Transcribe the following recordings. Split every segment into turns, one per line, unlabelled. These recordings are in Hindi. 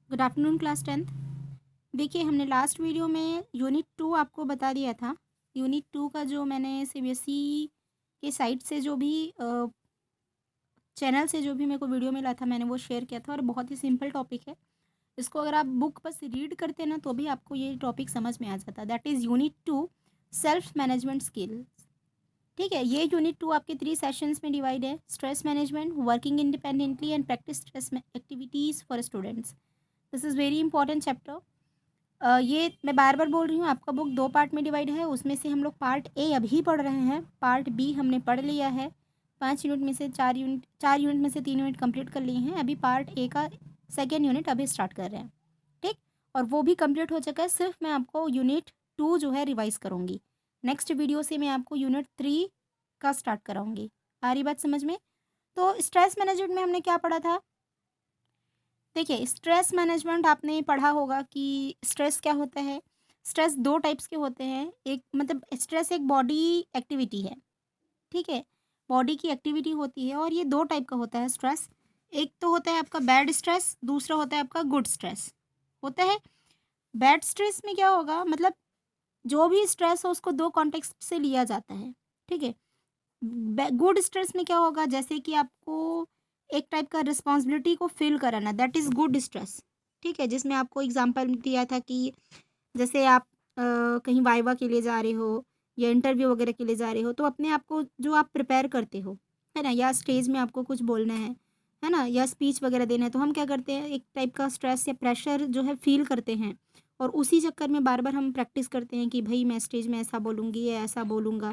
Good afternoon class 10th। देखिए हमने लास्ट वीडियो में यूनिट 2 आपको बता दिया था। यूनिट 2 का जो मैंने सीबीएसई के साइट से जो भी चैनल से जो भी मेरे को वीडियो मिला था मैंने वो शेयर किया था और बहुत ही सिंपल टॉपिक है। इसको अगर आप बुक बस रीड करते ना तो भी आपको ये टॉपिक समझ में आ जाता। That is unit 2 self management skill. ठीक है, ये यूनिट 2 आपके 3 सेशंस में डिवाइड है। Stress management, working independently and practice stress activities for students. This is very important chapter. ये मैं बार बार बोल रही हूँ, आपका बुक 2 पार्ट में डिवाइड है। उसमें से हम लोग पार्ट ए अभी पढ़ रहे हैं, पार्ट बी हमने पढ़ लिया है। 5 यूनिट में से 4 यूनिट में से 3 यूनिट कंप्लीट कर लिए हैं। अभी पार्ट ए का सेकेंड यूनिट अभी स्टार्ट कर रहे हैं। ठीक, और वो भी कंप्लीट हो चुका है। सिर्फ मैं आपको यूनिट 2 जो है रिवाइज करूँगी। नेक्स्ट वीडियो से मैं आपको यूनिट 3 का स्टार्ट कराऊँगी। आ रही बात समझ में? तो स्ट्रेस मैनेजमेंट में हमने क्या पढ़ा था? देखिए, स्ट्रेस मैनेजमेंट आपने पढ़ा होगा कि स्ट्रेस क्या होता है। स्ट्रेस 2 टाइप्स के होते हैं। एक मतलब स्ट्रेस एक बॉडी एक्टिविटी है, ठीक है? बॉडी की एक्टिविटी होती है और ये 2 टाइप का होता है स्ट्रेस। एक तो होता है आपका बैड स्ट्रेस, दूसरा होता है आपका गुड स्ट्रेस, होता है। बैड स्ट्रेस में क्या होगा, मतलब जो भी स्ट्रेस हो उसको 2 कॉन्टेक्स्ट से लिया जाता है, ठीक है? गुड स्ट्रेस में क्या होगा, जैसे कि आपको एक टाइप का रिस्पॉन्सिबिलिटी को फील कराना, दैट इज़ गुड स्ट्रेस। ठीक है, जिसमें आपको एग्जांपल दिया था कि जैसे आप कहीं वाइवा के लिए जा रहे हो या इंटरव्यू वगैरह के लिए जा रहे हो तो अपने आप को जो आप प्रिपेयर करते हो, है ना, या स्टेज में आपको कुछ बोलना है ना, या स्पीच वगैरह देना है, तो हम क्या करते हैं, एक टाइप का स्ट्रेस या प्रेशर जो है फील करते हैं और उसी चक्कर में बार बार हम प्रैक्टिस करते हैं कि भाई मैं स्टेज में ऐसा बोलूँगी या ऐसा बोलूँगा।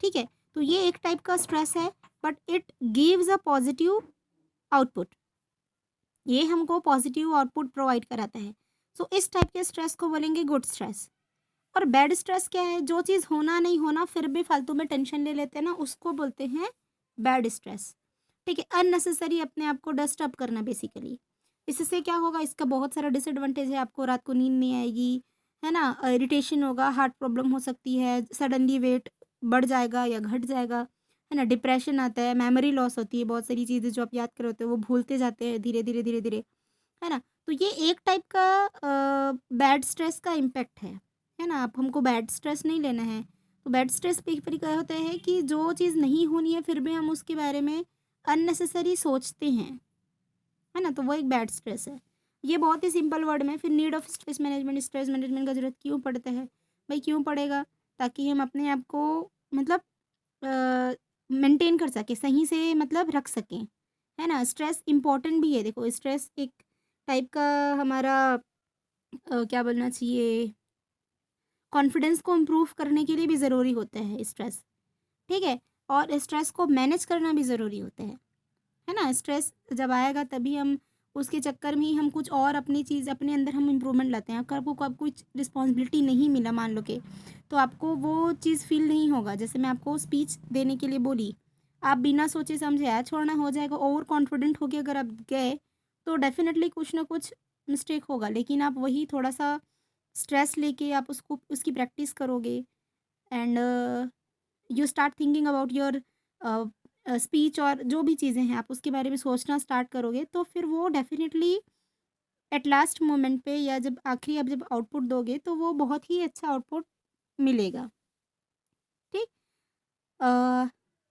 ठीक है, तो ये एक टाइप का स्ट्रेस है, but it gives a positive output. ये हमको पॉजिटिव आउटपुट प्रोवाइड कराता है। सो इस टाइप के स्ट्रेस को बोलेंगे गुड स्ट्रेस। और बैड स्ट्रेस क्या है, जो चीज़ होना नहीं होना फिर भी फालतू में टेंशन ले लेते हैं ना, उसको बोलते हैं बैड स्ट्रेस। ठीक है, अननेसेसरी अपने आप को डस्ट अप करना बेसिकली। इससे क्या होगा, इसका बहुत सारा डिसएडवांटेज है। आपको रात को नींद नहीं आएगी, है ना, इरिटेशन होगा, हार्ट प्रॉब्लम हो सकती है, सडनली वेट बढ़ जाएगा या घट जाएगा, है ना, डिप्रेशन आता है, मेमोरी लॉस होती है, बहुत सारी चीज़ें जो आप याद कर होते हो वो भूलते जाते हैं धीरे धीरे धीरे धीरे, है ना। तो ये एक टाइप का बैड स्ट्रेस का इम्पैक्ट है ना। आप हमको बैड स्ट्रेस नहीं लेना है। तो बैड स्ट्रेस पे क्या होता है कि जो चीज़ नहीं होनी है फिर भी हम उसके बारे में अननेसेसरी सोचते हैं, है ना, तो वो एक बैड स्ट्रेस है। ये बहुत ही सिंपल वर्ड में। फिर need of stress management, stress management का ज़रूरत क्यों पड़ता है भाई, क्यों पड़ेगा, ताकि हम अपने आप को मतलब मेंटेन कर सकें, सही से मतलब रख सकें, है ना। स्ट्रेस इम्पोर्टेंट भी है, देखो स्ट्रेस एक टाइप का हमारा क्या बोलना चाहिए, कॉन्फिडेंस को इम्प्रूव करने के लिए भी ज़रूरी होता है स्ट्रेस। ठीक है, और स्ट्रेस को मैनेज करना भी ज़रूरी होता है ना। स्ट्रेस जब आएगा तभी हम उसके चक्कर में ही हम कुछ और अपनी चीज़ अपने अंदर हम इम्प्रूवमेंट लाते हैं। अगर आपको कब कुछ रिस्पॉन्सिबिलिटी नहीं मिला मान लो के, तो आपको वो चीज़ फील नहीं होगा। जैसे मैं आपको स्पीच देने के लिए बोली, आप बिना सोचे समझे छोड़ना हो जाएगा, ओवर कॉन्फिडेंट होके अगर आप गए तो डेफिनेटली कुछ ना कुछ मिस्टेक होगा। लेकिन आप वही थोड़ा सा स्ट्रेस लेके आप उसको उसकी प्रैक्टिस करोगे and you start thinking about your speech, और जो भी चीज़ें हैं आप उसके बारे में सोचना स्टार्ट करोगे, तो फिर वो डेफिनेटली एट लास्ट मोमेंट पे या जब आखिरी आप जब आउटपुट दोगे तो वो बहुत ही अच्छा आउटपुट मिलेगा। ठीक,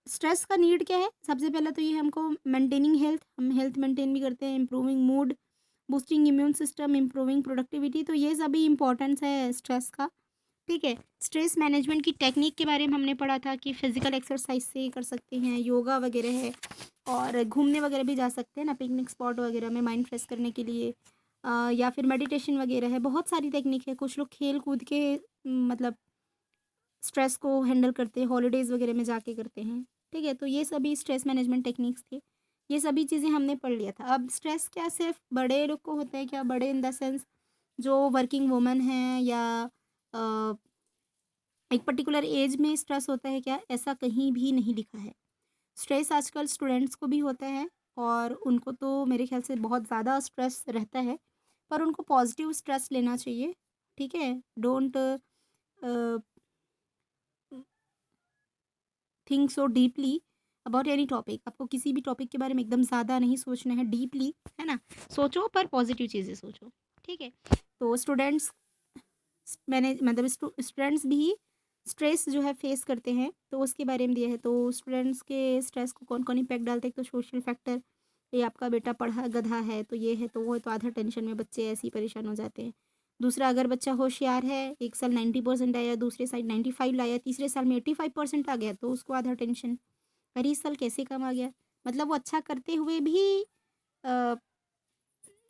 स्ट्रेस का नीड क्या है, सबसे पहले तो ये हमको मेंटेनिंग हेल्थ, हम हेल्थ मेंटेन भी करते हैं, improving mood, boosting immune system, improving productivity, तो ये सभी इंपॉर्टेंस है स्ट्रेस का। ठीक है, स्ट्रेस मैनेजमेंट की टेक्निक के बारे में हमने पढ़ा था कि फिजिकल एक्सरसाइज से कर सकते हैं, योगा वगैरह है, और घूमने वगैरह भी जा सकते हैं ना, पिकनिक स्पॉट वगैरह में माइंड फ्रेश करने के लिए, या फिर मेडिटेशन वगैरह है, बहुत सारी टेक्निक है। कुछ लोग खेल कूद के मतलब स्ट्रेस को हैंडल करते हैं, हॉलीडेज़ वगैरह में जाके करते हैं। ठीक है, तो ये सभी स्ट्रेस मैनेजमेंट टेक्निक्स थे। ये सभी चीज़ें हमने पढ़ लिया था। अब स्ट्रेस क्या सिर्फ बड़े लोग को होता है क्या, बड़े इन द सेंस जो वर्किंग वुमन हैं या अ, एक पर्टिकुलर एज में स्ट्रेस होता है क्या, ऐसा कहीं भी नहीं लिखा है। स्ट्रेस आजकल स्टूडेंट्स को भी होता है और उनको तो मेरे ख्याल से बहुत ज़्यादा स्ट्रेस रहता है, पर उनको पॉजिटिव स्ट्रेस लेना चाहिए। ठीक है, don't think so deeply about any topic. आपको किसी भी टॉपिक के बारे में एकदम ज़्यादा नहीं सोचना है, डीपली, है ना। सोचो पर पॉजिटिव चीज़ें सोचो। ठीक है। तो स्टूडेंट्स मैंने मतलब स्टूडेंट्स भी स्ट्रेस जो है फेस करते हैं, तो उसके बारे में दिया है। तो स्टूडेंट्स के स्ट्रेस को कौन कौन इम्पैक्ट डालते हैं, तो सोशल फैक्टर, ये आपका बेटा पढ़ा गधा है तो ये है तो वो है, तो आधा टेंशन में बच्चे ऐसे ही परेशान हो जाते हैं। दूसरा, अगर बच्चा होशियार है, एक साल 90% आया, दूसरे साल 95 लाया, तीसरे साल में 85% आ गया, तो उसको आधा टेंशन, अरे इस साल कैसे कम आ गया। मतलब वो अच्छा करते हुए भी अ,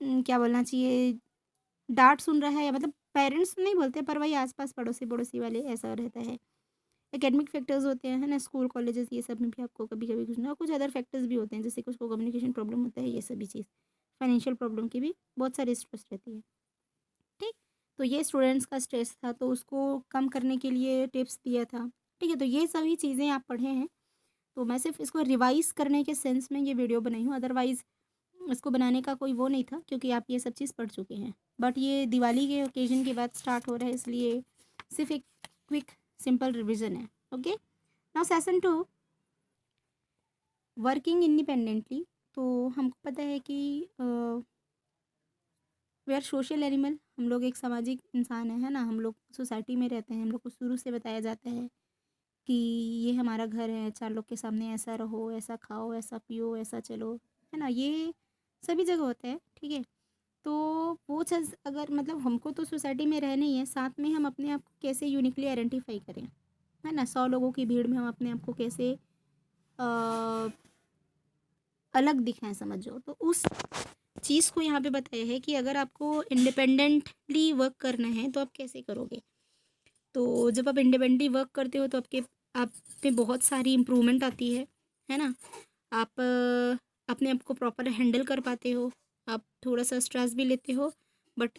क्या बोलना चाहिए, डाँट सुन रहा है, या मतलब पेरेंट्स नहीं बोलते पर वही आस-पास पड़ोसी-वड़ोसी वाले, ऐसा रहता है। एकेडमिक फैक्टर्स होते हैं, है ना, स्कूल, कॉलेजेस, ये सब में भी आपको कभी-कभी कुछ ना कुछ अदर फैक्टर्स भी होते हैं, जैसे कुछ को कम्युनिकेशन प्रॉब्लम होता है, ये सभी चीज़। फाइनेंशियल प्रॉब्लम की भी बहुत सारी स्ट्रेस रहती है, ठीक? तो ये स्टूडेंट्स का स्ट्रेस था, तो उसको कम करने के लिए टिप्स दिया था, ठीक है? तो ये सभी चीज़ें आप पढ़े हैं, तो मैं सिर्फ़ इसको रिवाइज़ करने के सेंस में ये वीडियो बनाई हूँ, अदरवाइज़ इसको बनाने का कोई वो नहीं था, क्योंकि आप ये सब चीज़ पढ़ चुके हैं। बट ये दिवाली के ओकेज़न के बाद स्टार्ट हो रहा है, इसलिए सिर्फ़ एक क्विक सिंपल रिवीजन है। Okay, now session 2, working independently. तो हमको पता है कि वी आर सोशल एनिमल, हम लोग एक सामाजिक इंसान है ना, हम लोग सोसाइटी में रहते हैं, हम लोग को शुरू से बताया जाता है कि ये हमारा घर है, चार लोग के सामने ऐसा रहो, ऐसा खाओ, ऐसा पियो, ऐसा चलो, है ना, ये सभी जगह होता है, ठीक है। तो वो चीज़ अगर मतलब हमको तो सोसाइटी में रहना ही है, साथ में हम अपने आप को कैसे यूनिकली आइडेंटिफाई करें, है ना, 100 लोगों की भीड़ में हम अपने आप को कैसे अ, अलग दिखाएं, समझो। तो उस चीज़ को यहाँ पे बताया है कि अगर आपको इंडिपेंडेंटली वर्क करना है तो आप कैसे करोगे। तो जब आप इंडिपेंडेंटली वर्क करते हो तो आप पे बहुत सारी इम्प्रूवमेंट आती है ना। आप अपने आप को प्रॉपर हैंडल कर पाते हो, आप थोड़ा सा स्ट्रेस भी लेते हो, बट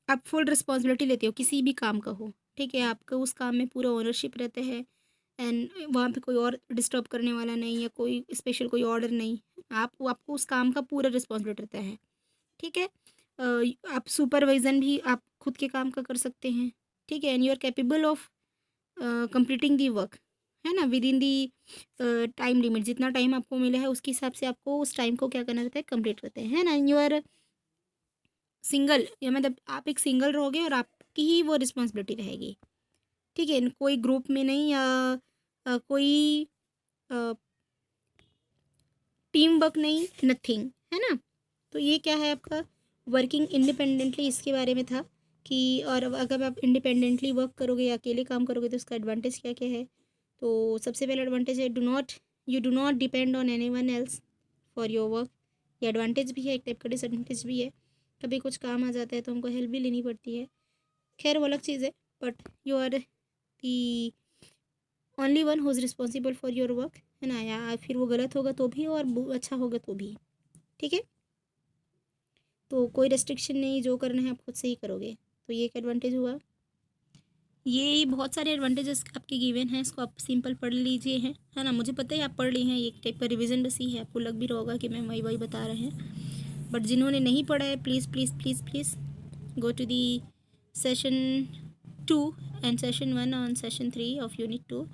आप फुल रिस्पॉन्सिबिलिटी लेते हो किसी भी काम का हो, ठीक है, आपका उस काम में पूरा ओनरशिप रहता है, एंड वहाँ पे कोई और डिस्टर्ब करने वाला नहीं, या कोई स्पेशल कोई ऑर्डर नहीं, आपको उस काम का पूरा रिस्पॉन्सिबिलिटी रहता है, ठीक है। आप सुपरवाइजन भी आप खुद के काम का कर सकते हैं, ठीक है, and you are capable of completing the work, है ना, within the time limit, जितना टाइम आपको मिला है उसके हिसाब से आपको उस टाइम को क्या करना रहता है, कंप्लीट करते हैं, है ना। यू आर सिंगल, या मतलब आप एक सिंगल रहोगे और आपकी ही वो रिस्पॉन्सिबिलिटी रहेगी, ठीक है, कोई ग्रुप में नहीं, या कोई टीम वर्क नहीं, नथिंग, है ना। तो ये क्या है आपका वर्किंग इंडिपेंडेंटली, इसके बारे में था कि, और अगर आप इंडिपेंडेंटली वर्क करोगे या अकेले काम करोगे तो उसका एडवांटेज क्या क्या है। तो सबसे पहला एडवांटेज है, you do not depend on any one else for your work. ये एडवांटेज भी है, एक टाइप का डिसएडवांटेज भी है, कभी कुछ काम आ जाता है तो हमको हेल्प भी लेनी पड़ती है, खैर वो अलग चीज़ है, but you are the only one who is responsible for your work, है ना, या फिर वो गलत होगा तो भी और अच्छा होगा तो भी, ठीक है। तो कोई रेस्ट्रिक्शन नहीं, जो करना है आप खुद से ही करोगे, तो ये एक एडवांटेज हुआ। ये बहुत सारे एडवांटेजेस आपके गिवन हैं, इसको आप सिंपल पढ़ लीजिए, हैं, है ना, मुझे पता है आप पढ़ ली हैं, ये एक टाइप का रिवीजन बस ही है, आपको लग भी रहा होगा कि मैं वही वही बता रहे हैं, बट जिन्होंने नहीं पढ़ा है please please please please go to the session 2 and session 1 on session 3 of unit 2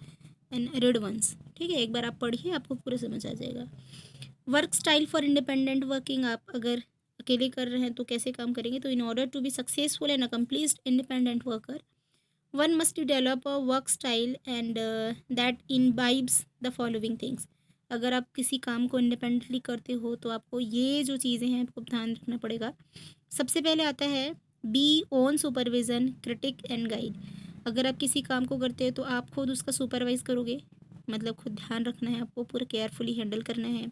and read once, ठीक है, एक बार आप पढ़िए, आपको पूरा समझ आ जाएगा। Work style for independent working, आप अगर अकेले कर रहे हैं तो कैसे काम करेंगे, तो in order to be successful and accomplished independent worker, one must develop a work style and that imbibes the following things. अगर आप किसी काम को इंडिपेंडेंटली करते हो तो आपको ये जो चीज़ें हैं आपको ध्यान रखना पड़ेगा। सबसे पहले आता है be own supervision critic and guide. अगर आप किसी काम को करते हो तो आप खुद उसका सुपरवाइज़ करोगे, मतलब खुद ध्यान रखना है, आपको पूरा केयरफुली हैंडल करना है,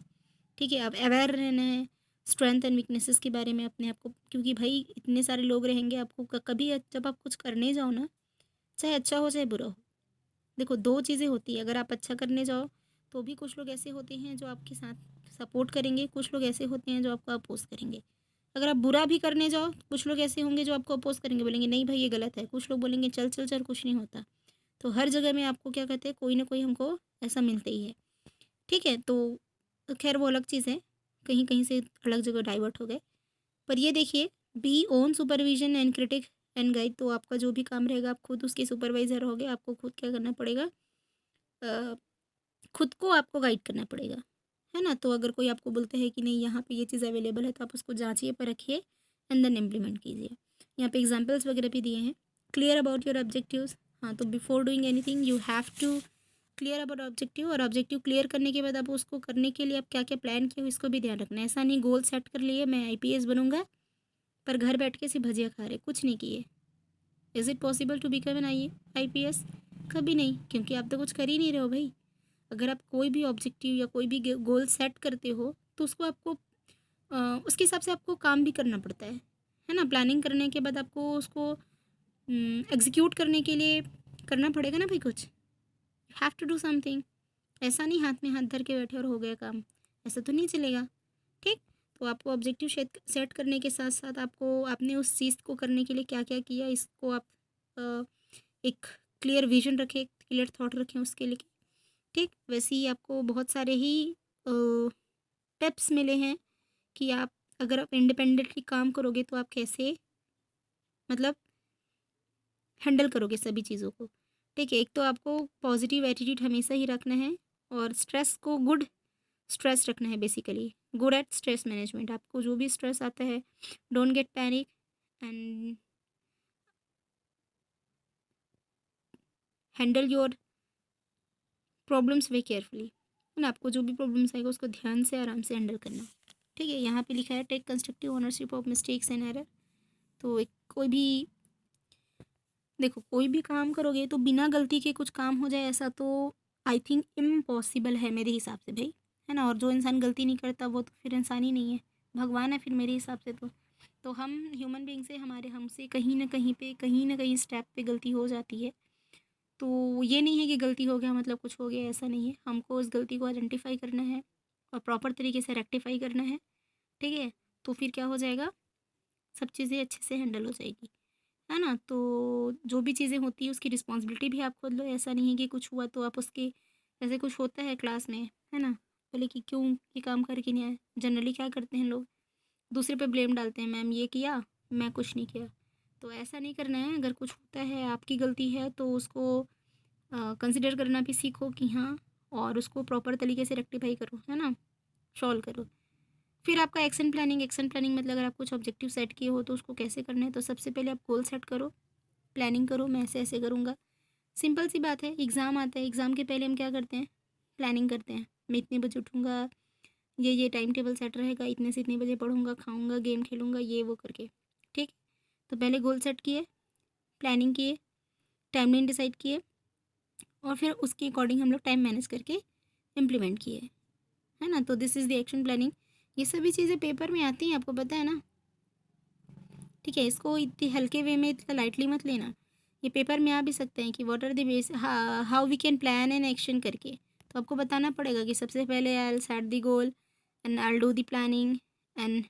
ठीक है, आप अवेयर रहना है स्ट्रेंथ एंड वीकनेसेस के बारे में अपने आप को, क्योंकि भाई इतने सारे लोग रहेंगे, आपको कभी जब आप कुछ करने जाओ ना, चाहे अच्छा हो चाहे बुरा हो, देखो दो चीज़ें होती है, अगर आप अच्छा करने जाओ तो भी कुछ लोग ऐसे होते हैं जो आपके साथ सपोर्ट करेंगे, कुछ लोग ऐसे होते हैं जो आपको अपोज करेंगे। अगर आप बुरा भी करने जाओ, कुछ लोग ऐसे होंगे जो आपको अपोज करेंगे, बोलेंगे नहीं भाई ये गलत है, कुछ लोग बोलेंगे चल चल चल कुछ नहीं होता। तो हर जगह में आपको क्या कहते हैं, कोई ना कोई हमको ऐसा मिलता ही है, ठीक है। तो खैर वो अलग चीज़ है, कहीं कहीं से अलग जगह डाइवर्ट हो गए, पर ये देखिए be own supervision and critic and guide, तो आपका जो भी काम रहेगा आप खुद उसके सुपरवाइज़र होगे, आपको खुद क्या करना पड़ेगा, अ, खुद को आपको गाइड करना पड़ेगा, है ना। तो अगर कोई आपको बोलता है कि नहीं यहाँ पे ये चीज़ अवेलेबल है तो आप उसको जांचिए परखिए एंड देन इम्प्लीमेंट कीजिए। यहाँ पे एग्जांपल्स वगैरह भी दिए हैं। क्लियर अबाउट योर ऑब्जेक्टिव्स, हाँ तो before doing anything you have to clear about objective, और ऑब्जेक्टिव क्लियर करने के बाद आप उसको करने के लिए आप क्या क्या प्लान किए हो इसको भी ध्यान रखना है। ऐसा नहीं गोल सेट कर लिए मैं IPS बनूंगा पर घर बैठ के सिर्फ भजिया खा रहे, कुछ नहीं किए। Is it possible to become an IPS? कभी नहीं, क्योंकि आप तो कुछ कर ही नहीं रहे हो भाई। अगर आप कोई भी ऑब्जेक्टिव या कोई भी गोल सेट करते हो तो उसको आपको उसके हिसाब से आपको काम भी करना पड़ता है ना। प्लानिंग करने के बाद आपको उसको एग्जीक्यूट करने के लिए करना पड़ेगा ना भाई कुछ। You have to do something. ऐसा नहीं हाथ में हाथ धर के बैठे और हो गया काम, ऐसा तो नहीं चलेगा। ठीक, तो आपको ऑब्जेक्टिव सेट करने के साथ साथ आपको आपने उस चीज़ को करने के लिए क्या क्या किया इसको आप एक क्लियर विजन रखें, क्लियर थॉट रखें उसके लिए। ठीक, वैसे ही आपको बहुत सारे ही टिप्स मिले हैं कि आप अगर आप इंडिपेंडेंटली काम करोगे तो आप कैसे मतलब हैंडल करोगे सभी चीज़ों को। ठीक है, एक तो आपको पॉजिटिव एटीट्यूड हमेशा ही रखना है और स्ट्रेस को गुड स्ट्रेस रखना है। Basically good at stress management. आपको जो भी स्ट्रेस आता है don't get panic and handle your problems way carefully, है ना। आपको जो भी प्रॉब्लम्स आएगा उसको ध्यान से आराम से हैंडल करना। ठीक है, यहाँ पे लिखा है take constructive ownership of mistakes and error. तो एक कोई भी देखो कोई भी काम करोगे तो बिना गलती के कुछ काम हो जाए ऐसा तो आई थिंक इम्पॉसिबल है मेरे हिसाब से भाई, है ना। और जो इंसान गलती नहीं करता वो तो फिर इंसान ही नहीं है, भगवान है फिर मेरे हिसाब से तो हम ह्यूमन बीइंग से हमसे कहीं ना कहीं स्टेप पे गलती हो जाती है। तो ये नहीं है कि गलती हो गया मतलब कुछ हो गया, ऐसा नहीं है। हमको उस गलती को आइडेंटिफाई करना है और प्रॉपर तरीके से रेक्टिफाई करना है। ठीक है, तो फिर क्या हो जाएगा, सब चीज़ें अच्छे से हैंडल हो जाएगी, है ना। तो जो भी चीज़ें होती है उसकी रिस्पॉन्सिबिलिटी भी आप खुद लो। ऐसा नहीं है कि कुछ हुआ तो आप उसके, जैसे कुछ होता है क्लास में, है ना, बोले कि क्यों ये काम करके नहीं आए। जनरली क्या करते हैं लोग, दूसरे पे ब्लेम डालते हैं, मैम ये किया मैं कुछ नहीं किया। तो ऐसा नहीं करना है। अगर कुछ होता है आपकी गलती है तो उसको कंसिडर करना भी सीखो कि हाँ, और उसको प्रॉपर तरीके से रेक्टिफाई करो, है ना, सॉल्व करो। फिर आपका एक्शन प्लानिंग मतलब अगर आप कुछ ऑब्जेक्टिव सेट किए हो तो उसको कैसे करना है। तो सबसे पहले आप गोल सेट करो, प्लानिंग करो, मैं ऐसे ऐसे करूँगा। सिंपल सी बात है, एग्ज़ाम आता है, एग्ज़ाम के पहले हम क्या करते हैं, प्लानिंग करते हैं। मैं इतने बजे उठूँगा, ये टाइम टेबल सेट रहेगा, इतने से इतने बजे पढ़ूँगा, खाऊँगा, गेम खेलूँगा, ये वो करके। ठीक, तो पहले गोल सेट किए, प्लानिंग किए, टाइमलाइन डिसाइड किए, और फिर उसके अकॉर्डिंग हम लोग टाइम मैनेज करके इम्प्लीमेंट किए, है ना। तो this is the action planning. ये सभी चीज़ें पेपर में आती हैं, आपको पता है ना। ठीक है, इसको इतने हल्के वे में इतना लाइटली मत लेना। ये पेपर में आ भी सकते हैं कि what are the base how we can plan an action करके। तो आपको बताना पड़ेगा कि सबसे पहले I will set the goal and I will do the planning and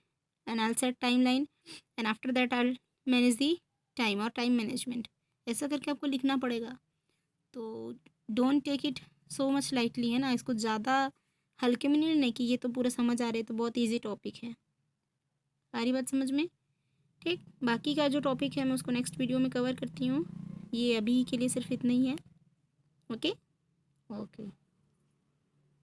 I will set timeline and after that I will manage the time और टाइम मैनेजमेंट। ऐसा करके आपको लिखना पड़ेगा। तो don't take it so much lightly, है ना। इसको ज़्यादा हल्के में नहीं लेना कि ये तो पूरा समझ आ रहे तो बहुत ईजी टॉपिक है। सारी बात समझ में। ठीक, बाकी का जो टॉपिक है मैं उसको नेक्स्ट वीडियो में कवर करती हूँ। ये अभी के लिए सिर्फ इतना ही है। Okay okay.